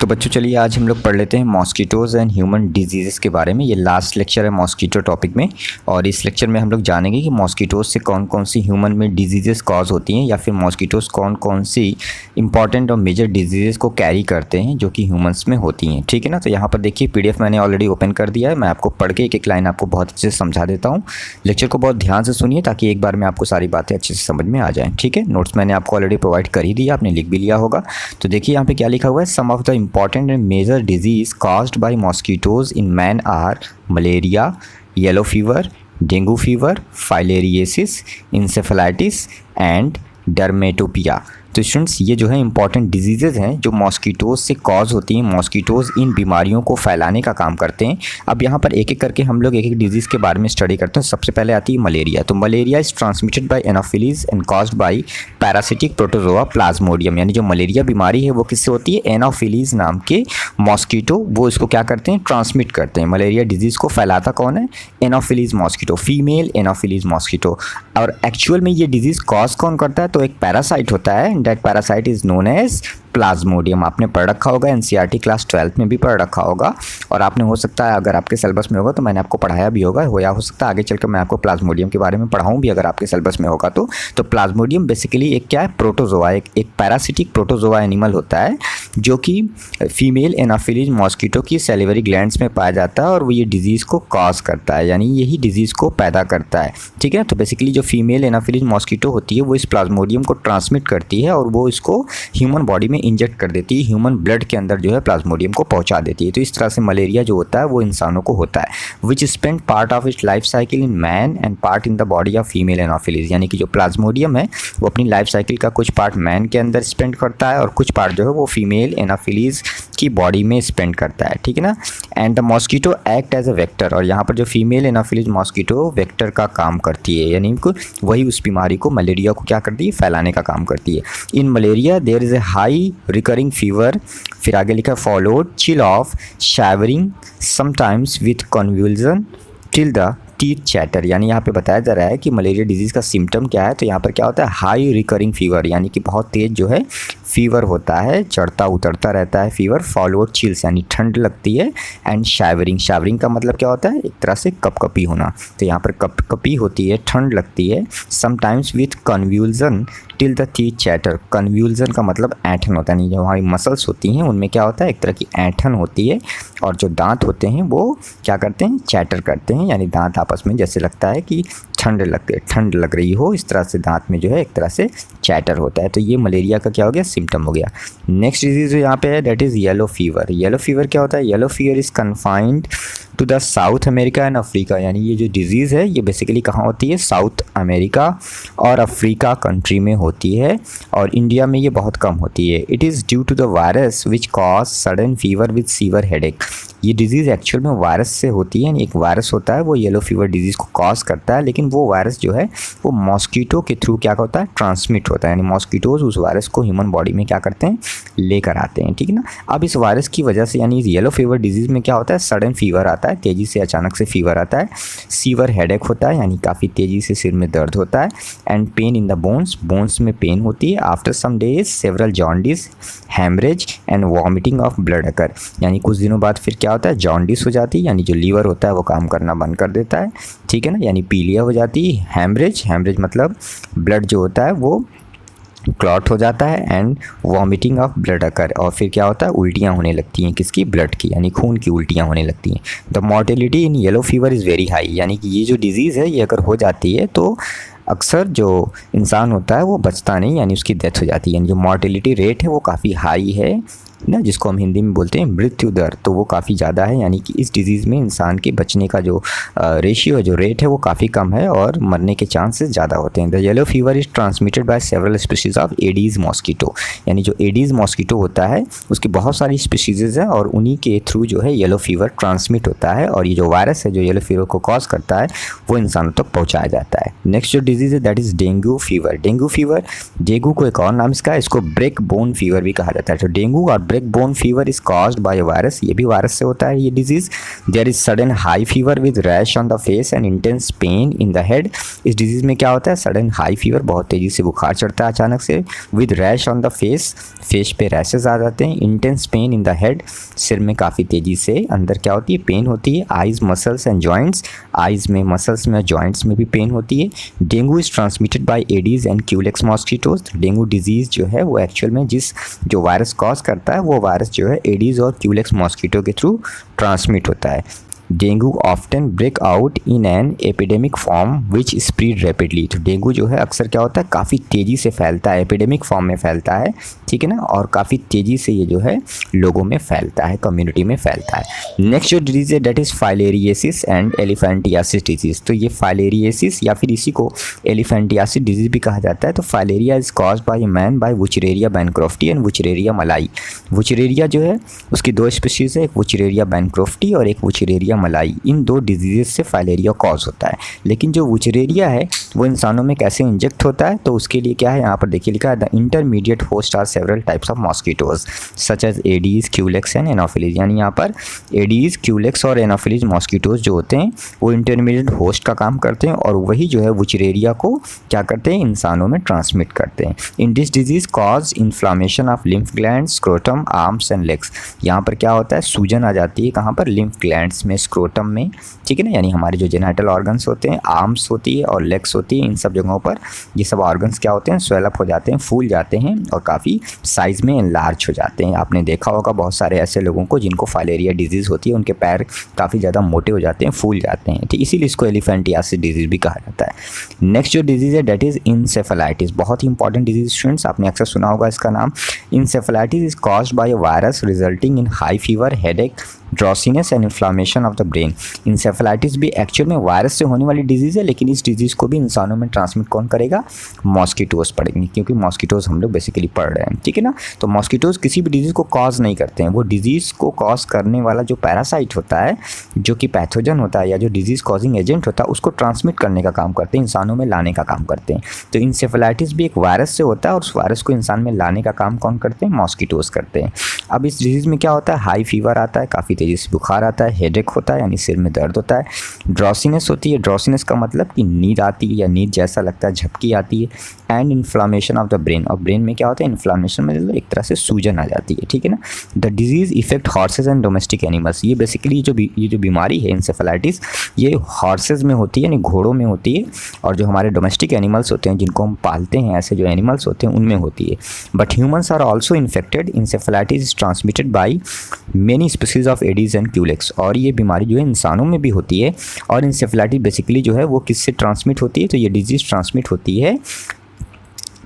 तो बच्चों चलिए आज हम लोग पढ़ लेते हैं मॉस्किटोज़ एंड ह्यूमन डिजीज़ के बारे में। ये लास्ट लेक्चर है मॉस्किटो टॉपिक में, और इस लेक्चर में हम लोग जानेंगे कि मॉस्किटोज़ से कौन कौन सी ह्यूमन में डिजीज़ कॉज होती हैं, या फिर मॉस्किटोज़ कौन कौन सी इंपॉर्टेंट और मेजर डिजीज़ को कैरी करते हैं जो कि ह्यूमंस में होती हैं। ठीक है ना। तो यहाँ पर देखिए PDF मैंने ऑलरेडी ओपन कर दिया है। मैं आपको पढ़ के एक एक लाइन आपको बहुत अच्छे से समझा देता हूँ। लेक्चर को बहुत ध्यान से सुनिए ताकि एक बार में आपको सारी बातें अच्छे से समझ में आ जाएँ। ठीक है। नोट्स मैंने आपको ऑलरेडी प्रोवाइड कर ही दिया, आपने लिख भी लिया होगा। तो देखिए यहाँ पे क्या लिखा हुआ है, some of the important and major diseases caused by mosquitoes in man are malaria, yellow fever, dengue fever, filariasis, encephalitis and dermatobia. तो स्टूडेंट्स ये जो है इंपॉर्टेंट डिजीज़ हैं जो मॉस्किटोज़ से कॉज होती हैं। मॉस्किटोज़ इन बीमारियों को फैलाने का काम करते हैं। अब यहाँ पर एक एक करके हम लोग एक एक डिजीज़ के बारे में स्टडी करते हैं। सबसे पहले आती है मलेरिया। तो malaria is transmitted by anopheles and caused by parasitic protozoa Plasmodium. यानी जो मलेरिया बीमारी है वो किससे होती है, एनोफिलीज नाम के मॉस्किटो वो इसको क्या करते हैं, ट्रांसमिट करते हैं। मलेरिया डिजीज़ को फैलाता कौन है, anopheles mosquito, female anopheles mosquito. और एक्चुअल में ये डिजीज़ कॉज कौन करता है, तो एक पैरासाइट होता है, that parasite is known as plasmodium. आपने पढ़ रखा होगा, एनसीईआरटी क्लास 12 में भी पढ़ रखा होगा, और आपने हो सकता है अगर आपके सिलेबस में होगा तो मैंने आपको पढ़ाया भी होगा, या हो सकता है आगे चलकर मैं आपको प्लाज्मोडियम के बारे में पढ़ाऊँ भी अगर आपके सिलेबस में होगा तो प्लाज्मोडियम बेसिकली एक क्या है, प्रोटोजोआ, एक पैरासिटिक प्रोटोजोआ एनिमल होता है जो कि फीमेल एनाफिलीज मॉस्किटो की सेलिवरी ग्लैंड्स में पाया जाता है, और वो ये डिजीज़ को कॉज करता है, यानी यही डिजीज़ को पैदा करता है। ठीक है। तो बेसिकली जो फीमेल एनाफिलीज मॉस्किटो होती है वो इस प्लाज्मोडियम को ट्रांसमिट करती है, और वो इसको ह्यूमन बॉडी में इंजेक्ट कर देती है, ह्यूमन ब्लड के अंदर जो है प्लाज्मोडियम को पहुंचा देती है। तो इस तरह से मलेरिया जो होता है वो इंसानों को होता है, which spend part of its life cycle in man and part in the body of female anopheles. यानी कि जो प्लाज्मोडियम है वो अपनी लाइफ साइकिल का कुछ पार्ट मैन के अंदर स्पेंड करता है और कुछ पार्ट जो है वो फीमेल एनाफिलीज की बॉडी में स्पेंड करता है। ठीक है ना। And the mosquito act as a vector, और यहाँ पर जो फीमेल एनाफिलीज मॉस्किटो वेक्टर का काम करती है, यानी वही उस बीमारी को, मलेरिया को क्या करती है, फैलाने का काम करती है। In malaria there is a high recurring fever, फिर आगे लिखा followed chill of shivering sometimes with convulsion till the teeth chatter. यानी यहाँ पे बताया जा रहा है कि मलेरिया डिजीज़ का सिम्टम क्या है। तो यहाँ पर क्या होता है, हाई रिकरिंग फीवर, यानी कि बहुत तेज़ जो है फीवर होता है, चढ़ता उतरता रहता है फीवर। फॉलोड चिल्स यानी ठंड लगती है, एंड शैवरिंग, शैवरिंग का मतलब क्या होता है, एक तरह से कपकपी होना। तो यहाँ पर कपकपी होती है, ठंड लगती है। Sometimes with convulsion till the teeth chatter. Convulsion का मतलब ऐंठन होता है, यानी जो हमारी मसल्स होती हैं उनमें क्या होता है, एक तरह की ऐंठन होती है, और जो दांत होते हैं वो क्या करते हैं, चैटर करते हैं, यानी दांत आपस में जैसे लगता है कि ठंड लग रही हो, इस तरह से दांत में जो है एक तरह से चैटर होता है। तो ये मलेरिया का क्या हो गया, सिम्टम हो गया। नेक्स्ट डिजीज़ जो यहाँ पे है that is yellow fever. Yellow fever क्या होता है, yellow fever is confined to the South America and Africa. यानी ये जो डिजीज़ है ये बेसिकली कहाँ होती है, साउथ अमेरिका और अफ्रीका कंट्री में होती है, और इंडिया में ये बहुत कम होती है। It is due to the virus which cause sudden fever with severe headache. ये डिजीज़ एक्चुअल में वायरस से होती है, यानी एक वायरस होता है वो येलो फीवर डिजीज़ को कॉज करता है, लेकिन वो वायरस जो है वो मॉस्किटो के थ्रू क्या होता है, ट्रांसमिट होता है, यानी मॉस्किटोज उस वायरस को ह्यूमन बॉडी में क्या करते हैं, लेकर आते हैं। ठीक है ना। अब इस वायरस की वजह से, यानी इस येलो फीवर डिजीज़ में क्या होता है, सडन फीवर आता है, तेज़ी से अचानक से फीवर आता है। सीवर हेडेक होता है, यानी काफ़ी तेज़ी से सिर में दर्द होता है। And pain in the bones में पेन होती है। After some days several jaundice, haemorrhage and vomiting of blood occur. यानी कुछ दिनों बाद फिर क्या होता है, जॉन्डिस हो जाती है, यानी जो लीवर होता है वो काम करना बंद कर देता है। ठीक है ना। यानी पीलिया हो जाती है। हैमरेज मतलब ब्लड जो होता है वो क्लॉट हो जाता है, एंड वॉमिटिंग ऑफ ब्लड अकर, और फिर क्या होता है, उल्टियाँ होने लगती हैं, किसकी, ब्लड की, यानी खून की उल्टियाँ होने लगती हैं। The mortality in yellow fever is very high. यानी कि ये जो डिजीज़ है ये अगर हो जाती है तो अक्सर जो इंसान होता है वो बचता नहीं, यानी उसकी डेथ हो जाती है। यानी जो मॉर्टेलिटी रेट है वो काफ़ी हाई है ना, जिसको हम हिंदी में बोलते हैं मृत्यु दर, तो वो काफ़ी ज़्यादा है। यानी कि इस डिज़ीज़ में इंसान के बचने का जो रेशियो है, जो रेट है वो काफ़ी कम है, और मरने के चांसेस ज़्यादा होते हैं। The yellow fever is transmitted by several species of Aedes mosquito. यानी जो एडीज़ मॉस्किटो होता है उसकी बहुत सारी स्पीशीज़ हैं, और उन्हीं के थ्रू जो है येलो फीवर ट्रांसमिट होता है, और ये जो वायरस है जो येलो फीवर को कॉज करता है वो इंसानों तक पहुँचाया जाता है। नेक्स्ट जो डिजीज़ है that is dengue fever. Dengue fever, dengue को एक और नाम इसका है, इसको ब्रेक बोन फीवर भी कहा जाता है। तो डेंगू और break bone fever is caused by virus, ये भी वायरस से होता है ये disease. There is sudden high fever with rash on the face and intense pain in the head. इस डिजीज़ में क्या होता है, सडन हाई फीवर, बहुत तेज़ी से बुखार चढ़ता है अचानक से, with rash on the face, face पे रैशेज आ जाते हैं, intense pain in the head, सिर में काफ़ी तेज़ी से अंदर क्या होती है, पेन होती है, eyes muscles and joints, eyes में, मसल्स में, जॉइंट्स में भी पेन होती है। Dengue is transmitted by Aedes and Culex mosquitoes. Dengue disease जो है वो एक्चुअल में जो वायरस कॉज करता है वो वायरस जो है एडीज़ और क्यूलेक्स मॉस्किटो के थ्रू ट्रांसमिट होता है। Dengue often break out in an epidemic form which spread rapidly. तो डेंगू जो है अक्सर क्या होता है, काफ़ी तेज़ी से फैलता है, एपिडेमिक फॉर्म में फैलता है, ठीक है ना, और काफ़ी तेज़ी से ये जो है लोगों में फैलता है, कम्युनिटी में फैलता है। नेक्स्ट जो डिजीज़ है that is filariasis and elephantiasis disease. तो ये फाइलेरियासिस या फिर इसी को एलिफेंटियासिस डिजीज़ भी कहा जाता है। तो filaria is caused by man by Wuchereria bancrofti and Wuchereria malayi. Wuchereria जो है उसकी दो स्पीशीज़ है, एक वुचरेरिया बैनक्रॉफ्टी और एक वुचरेरिया मलाई। इन दो डिजीज़ से फाइलेरिया कॉज होता है। लेकिन जो वुचरेरिया है वो इंसानों में कैसे इंजेक्ट होता है, तो उसके लिए क्या है, यहाँ पर देखिए लिखा है, the intermediate host are several types of mosquitoes such as Aedes, Culex and Anopheles. यानी यहाँ पर एडीज, क्यूलेक्स और एनोफिलीज मॉस्किटोज जो होते हैं वो इंटरमीडिएट होस्ट का काम करते हैं और वही जो है वुचरेरिया को क्या करते हैं, इंसानों में ट्रांसमिट करते हैं। इन this disease cause inflammation of lymph gland, scrotum, arms and legs. यहाँ पर क्या होता है, सूजन आ जाती है कहाँ पर, लिम्फ ग्लैंड्स में, स्क्रोटम में, ठीक है ना, यानी हमारे जो जेनिटल ऑर्गन्स होते हैं, आर्म्स होती है और लेग्स होती है, इन सब जगहों पर ये सब ऑर्गन्स क्या होते हैं, स्वेलअप हो जाते हैं, फूल जाते हैं और काफ़ी साइज़ में एनलार्ज हो जाते हैं। आपने देखा होगा बहुत सारे ऐसे लोगों को जिनको फाइलेरिया डिजीज़ होती है, उनके पैर काफ़ी ज़्यादा मोटे हो जाते हैं, फूल जाते हैं, ठीक, इसीलिए इसको एलिफेंटियासिस डिजीज़ भी कहा जाता है। नेक्स्ट जो डिजीज़ है डेट इज़ इंसेफेलाइटिस। बहुत ही इंपॉर्टेंट डिजीज़ स्टूडेंट्स, आपने अक्सर सुना होगा इसका नाम। Encephalitis is caused by a virus resulting in high fever, headache, drowsiness and inflammation of the brain. Encephalitis भी एक्चुअल में वायरस से होने वाली डिजीज़ है, लेकिन इस डिजीज़ को भी इंसानों में ट्रांसमिट कौन करेगा, मॉस्किटोज पड़ेंगे, क्योंकि मॉस्किटोज हम लोग बेसिकली पढ़ रहे हैं, ठीक है ना। तो मॉस्किटोज किसी भी डिजीज़ को कॉज नहीं करते हैं, वो डिजीज़ को कॉज करने वाला जो पैरासाइट होता है, जो कि पैथोजन होता है या जो डिजीज़ कॉजिंग एजेंट होता है, उसको ट्रांसमिट करने का काम करते हैं, इंसानों में लाने का काम करते हैं। तो इंसेफेलाइटिस भी एक वायरस से होता है और उस वायरस को इंसान में लाने का काम कौन करते हैं, मॉस्किटोज करते हैं। अब इस डिजीज़ में क्या होता है, हाई फीवर आता है, काफ़ी तेज़ी से बुखार आता है, हेडेक होता है यानी सिर में दर्द होता है, ड्रॉसीनेस होती है, ड्रॉसीनेस का मतलब कि नींद आती है या नींद जैसा लगता है, झपकी आती है, and inflammation of the brain. और ब्रेन में क्या होता है, इन्फ्लामेशन में एक तरह से सूजन आ जाती है, ठीक है ना। The disease effect horses and domestic animals. ये बेसिकली ये जो बीमारी है इंसेफेलाइटिस, ये हॉर्सेज में होती है यानी घोड़ों में होती है, और जो हमारे डोमेस्टिक एनिमल्स होते हैं जिनको हम पालते हैं, ऐसे जो एनिमल्स होते हैं उनमें होती है। But humans are also infected. Encephalitis is transmitted by many species of Aedes and Culex. और ये बीमारी जो है इंसानों में भी होती है। और इंसेफेलाइटिस बेसिकली जो है वो किससे ट्रांसमिट होती है, तो ये डिजीज़ ट्रांसमिट होती है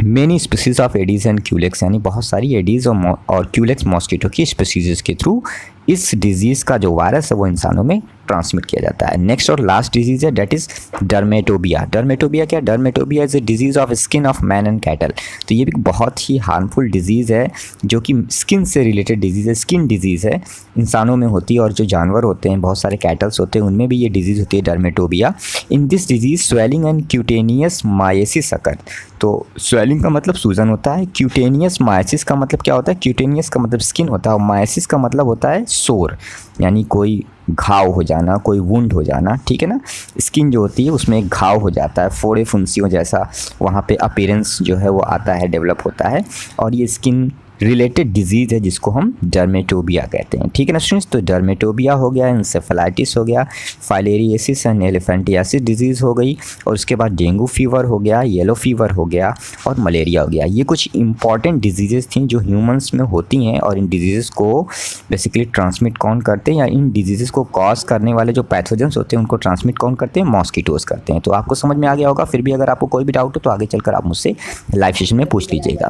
many species of Aedes and Culex, यानी बहुत सारी एडीज़ और क्यूलेक्स मॉस्किटो की स्पीसीज़ के थ्रू इस डिजीज़ का जो वायरस है वो इंसानों में ट्रांसमिट किया जाता है। नेक्स्ट और लास्ट डिजीज़ है डेट इज़ डर्मेटोबिया। डर्मेटोबिया क्या, dermatobia is a disease of skin of man and cattle. तो ये भी बहुत ही हार्मफुल डिजीज़ है जो कि स्किन से रिलेटेड डिजीज़ है, स्किन डिजीज़ है, इंसानों में होती है और जो जानवर होते हैं, बहुत सारे कैटल्स होते हैं, उनमें भी ये डिजीज़ होती है dermatobia. In this disease swelling and cutaneous myiasis occur. तो स्वेलिंग का मतलब सूजन होता है, क्यूटेनियस मायसिस का मतलब क्या होता है, क्यूटेनियस का मतलब स्किन होता है और मायसिस का मतलब होता है सोर, यानी कोई घाव हो जाना, कोई वुंड हो जाना, ठीक है ना। स्किन जो होती है उसमें एक घाव हो जाता है, फोड़े फुंसियों जैसा वहाँ पे अपीयरेंस जो है वो आता है, डेवलप होता है, और ये स्किन रिलेटेड डिजीज़ है जिसको हम डर्मेटोबिया कहते हैं, ठीक है ना स्टूडेंट्स। तो डर्मेटोबिया हो गया, इंसेफेलाइटिस हो गया, फाइलेरियासिस एंड एलिफेंटियासिस डिजीज़ हो गई, और उसके बाद डेंगू फीवर हो गया, येलो फीवर हो गया और मलेरिया हो गया। ये कुछ इंपॉर्टेंट डिजीज़ थी जो ह्यूमंस में होती हैं, और इन डिजीज़ को बेसिकली ट्रांसमिट कौन करते हैं, या इन डिजीज़ को कॉज करने वाले जो पैथोजेंस होते हैं उनको ट्रांसमिट कौन करते हैं, मॉस्किटोज करते हैं। तो आपको समझ में आ गया होगा। फिर भी अगर आपको कोई भी डाउट हो तो आगे चलकर आप मुझसे लाइव सेशन में पूछ लीजिएगा।